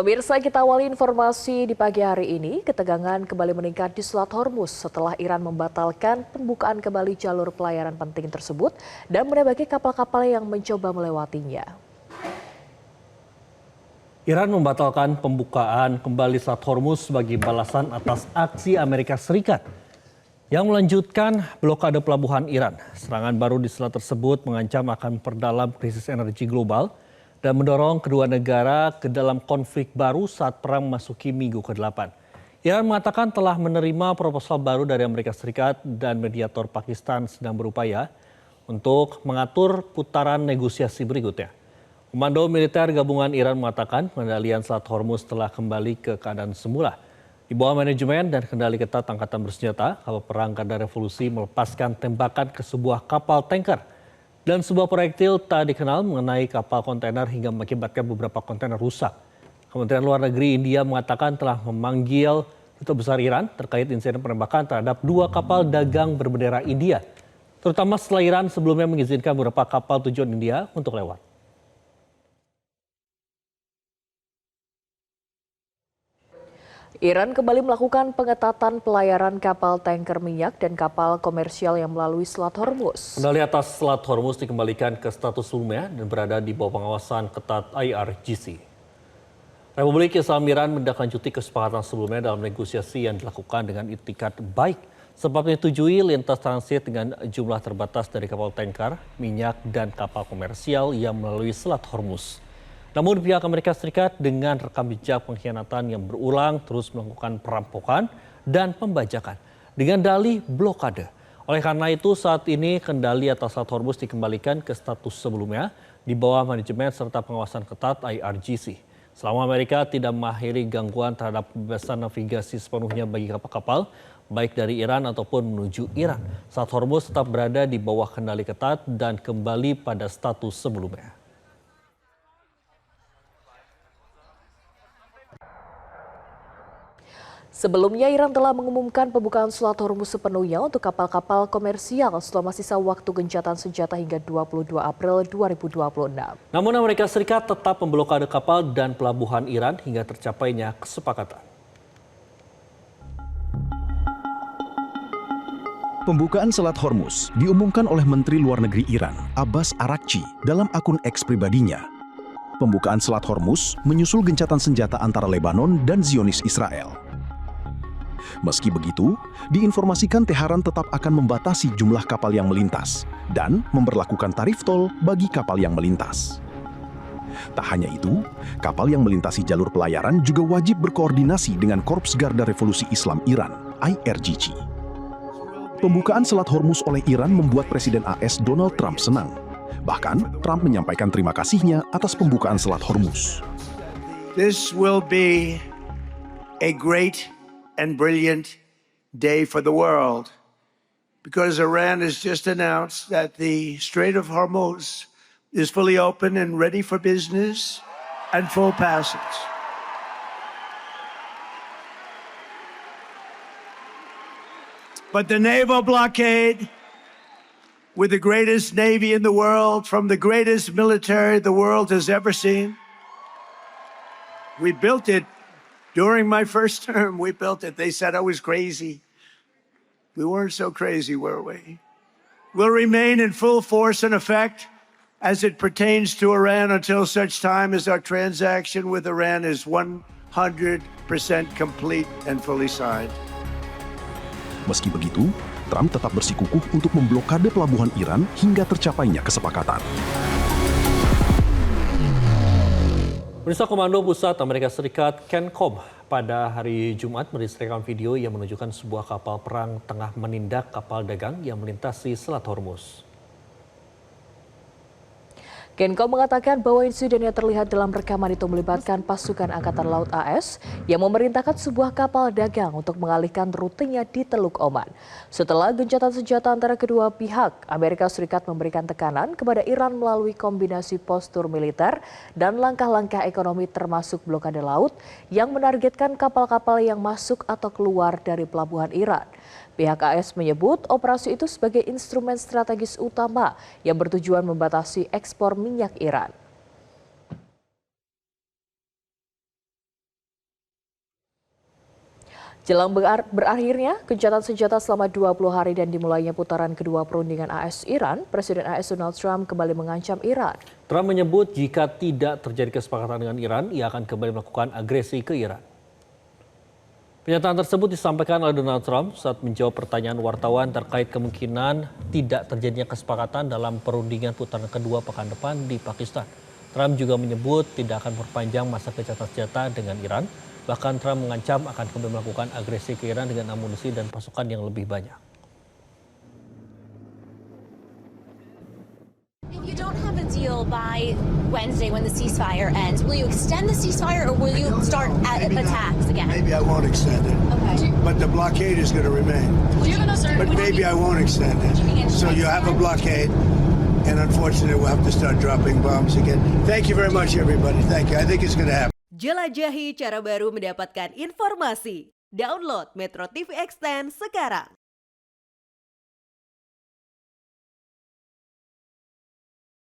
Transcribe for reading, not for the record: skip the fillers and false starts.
Pemirsa, kita awali informasi di pagi hari ini. Ketegangan kembali meningkat di Selat Hormuz setelah Iran membatalkan pembukaan kembali jalur pelayaran penting tersebut dan menembaki kapal-kapal yang mencoba melewatinya. Iran membatalkan pembukaan kembali Selat Hormuz sebagai balasan atas aksi Amerika Serikat yang melanjutkan blokade pelabuhan Iran. Serangan baru di selat tersebut mengancam akan memperdalam krisis energi global dan mendorong kedua negara ke dalam konflik baru saat perang memasuki minggu ke-8. Iran mengatakan telah menerima proposal baru dari Amerika Serikat dan mediator Pakistan sedang berupaya untuk mengatur putaran negosiasi berikutnya. Komando Militer Gabungan Iran mengatakan pengendalian Selat Hormuz telah kembali ke keadaan semula. Di bawah manajemen dan kendali ketat Angkatan Bersenjata, kapal perang Garda Revolusi melepaskan tembakan ke sebuah kapal tanker dan sebuah proyektil tak dikenal mengenai kapal kontainer hingga mengakibatkan beberapa kontainer rusak. Kementerian Luar Negeri India mengatakan telah memanggil Duta Besar Iran terkait insiden penembakan terhadap 2 kapal dagang berbendera India, terutama setelah Iran sebelumnya mengizinkan beberapa kapal tujuan India untuk lewat. Iran kembali melakukan pengetatan pelayaran kapal tanker minyak dan kapal komersial yang melalui Selat Hormuz. Kendali atas Selat Hormuz dikembalikan ke status sebelumnya dan berada di bawah pengawasan ketat IRGC. Republik Islam Iran menindaklanjuti kesepakatan sebelumnya dalam negosiasi yang dilakukan dengan itikat baik, sebab menyetujui lintas transit dengan jumlah terbatas dari kapal tanker, minyak, dan kapal komersial yang melalui Selat Hormuz. Namun pihak Amerika Serikat dengan rekam jejak pengkhianatan yang berulang terus melakukan perampokan dan pembajakan dengan dalih blokade. Oleh karena itu saat ini kendali atas Selat Hormuz dikembalikan ke status sebelumnya di bawah manajemen serta pengawasan ketat IRGC. Selama Amerika tidak mengakhiri gangguan terhadap kebebasan navigasi sepenuhnya bagi kapal-kapal, baik dari Iran ataupun menuju Iran, Selat Hormuz tetap berada di bawah kendali ketat dan kembali pada status sebelumnya. Sebelumnya, Iran telah mengumumkan pembukaan Selat Hormuz sepenuhnya untuk kapal-kapal komersial selama sisa waktu gencatan senjata hingga 22 April 2026. Namun Amerika Serikat tetap memblokade kapal dan pelabuhan Iran hingga tercapainya kesepakatan. Pembukaan Selat Hormuz diumumkan oleh Menteri Luar Negeri Iran, Abbas Araghchi, dalam akun X pribadinya. Pembukaan Selat Hormuz menyusul gencatan senjata antara Lebanon dan Zionis Israel. Meski begitu, diinformasikan Teheran tetap akan membatasi jumlah kapal yang melintas dan memberlakukan tarif tol bagi kapal yang melintas. Tak hanya itu, kapal yang melintasi jalur pelayaran juga wajib berkoordinasi dengan Korps Garda Revolusi Islam Iran, IRGC. Pembukaan Selat Hormuz oleh Iran membuat Presiden AS Donald Trump senang. Bahkan, Trump menyampaikan terima kasihnya atas pembukaan Selat Hormuz. This will be a great and brilliant day for the world because Iran has just announced that the Strait of Hormuz is fully open and ready for business and full passage. But the naval blockade, with the greatest navy in the world, from the greatest military the world has ever seen, we built it. During my first term, we built it. They said I was crazy. We weren't so crazy, were we? We'll remain in full force and effect as it pertains to Iran until such time as our transaction with Iran is 100% complete and fully signed. Meski begitu, Trump tetap bersikukuh untuk memblokade pelabuhan Iran hingga tercapainya kesepakatan. Pemirsa, Komando Pusat Amerika Serikat CENTCOM pada hari Jumat merilis video yang menunjukkan sebuah kapal perang tengah menindak kapal dagang yang melintasi Selat Hormuz. CENTCOM mengatakan bahwa insiden yang terlihat dalam rekaman itu melibatkan pasukan Angkatan Laut AS yang memerintahkan sebuah kapal dagang untuk mengalihkan rutenya di Teluk Oman. Setelah gencatan senjata antara kedua pihak, Amerika Serikat memberikan tekanan kepada Iran melalui kombinasi postur militer dan langkah-langkah ekonomi termasuk blokade laut yang menargetkan kapal-kapal yang masuk atau keluar dari pelabuhan Iran. Pihak AS menyebut operasi itu sebagai instrumen strategis utama yang bertujuan membatasi ekspor minyak Iran. Jelang berakhirnya gencatan senjata selama 20 hari dan dimulainya putaran kedua perundingan AS-Iran, Presiden AS Donald Trump kembali mengancam Iran. Trump menyebut jika tidak terjadi kesepakatan dengan Iran, ia akan kembali melakukan agresi ke Iran. Pernyataan tersebut disampaikan oleh Donald Trump saat menjawab pertanyaan wartawan terkait kemungkinan tidak terjadinya kesepakatan dalam perundingan putaran kedua pekan depan di Pakistan. Trump juga menyebut tidak akan memperpanjang masa gencatan senjata dengan Iran. Bahkan Trump mengancam akan kembali melakukan agresi ke Iran dengan amunisi dan pasukan yang lebih banyak. If you don't have a deal by Wednesday when the ceasefire ends, will you extend the ceasefire or will you start attacks again? Maybe I won't extend it. Okay. But the blockade is going to remain. But maybe I won't extend it. So you have a blockade, and unfortunately we'll have to start dropping bombs again. Thank you very much, everybody. Thank you. I think it's going to happen. Jelajahi cara baru mendapatkan informasi. Download Metro TV Extend sekarang.